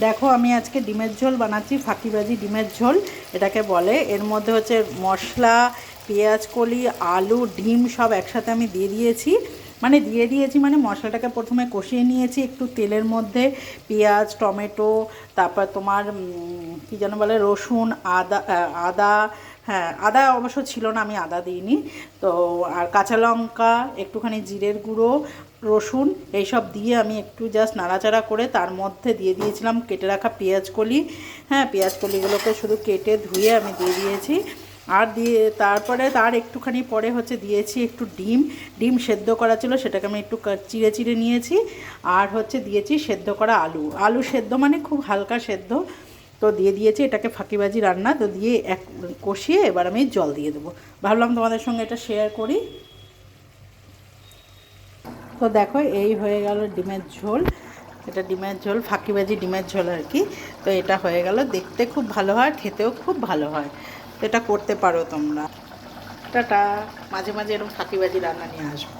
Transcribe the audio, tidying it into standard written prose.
দেখো আমি আজকে ডিমের ঝোল বানাচ্ছি, ফাঁকিবাজি ডিমের ঝোল এটাকে বলে। এর মধ্যে হচ্ছে মশলা, পেঁয়াজ কলি, আলু, ডিম সব একসাথে আমি দিয়ে দিয়েছি, মানে মশলাটাকে প্রথমে কষিয়ে নিয়েছি একটু তেলের মধ্যে। পেঁয়াজ, টমেটো, তারপর তোমার কী যেন বলে, রসুন, আদা, হ্যাঁ আদা অবশ্য ছিল না, আমি আদা দিইনি তো। আর কাঁচা লঙ্কা, একটুখানি জিরের গুঁড়ো, রসুন, এইসব দিয়ে আমি একটু জাস্ট নাড়াচাড়া করে তার মধ্যে দিয়ে দিয়েছিলাম কেটে রাখা পেঁয়াজ কলি। হ্যাঁ, পেঁয়াজ কলিগুলোকে শুধু কেটে ধুয়ে আমি দিয়ে দিয়েছি। আর দিয়ে তারপরে তার একটুখানি পরে হচ্ছে দিয়েছি একটু ডিম সেদ্ধ করা ছিল, সেটাকে আমি একটু চিড়ে চিড়ে নিয়েছি। আর হচ্ছে দিয়েছি সেদ্ধ করা আলু সেদ্ধ, মানে খুব হালকা সেদ্ধ। তো দিয়ে দিয়েছি, এটাকে ফাঁকিবাজি রান্না তো দিয়ে কষিয়ে এবার আমি জল দিয়ে দেবো। ভাবলাম তোমাদের সঙ্গে এটা শেয়ার করি। তো দেখো এই হয়ে গেল ডিমের ঝোল। এটা ডিমের ঝোল, ফাঁকিবাজি ডিমের ঝোল আর কি। তো এটা হয়ে গেল, দেখতে খুব ভালো হয়, খেতেও খুব ভালো হয়। তো এটা করতে পারো তোমরা। টাটা। মাঝে মাঝে এরকম ফাঁকিবাজি রান্না নিয়ে আসবো।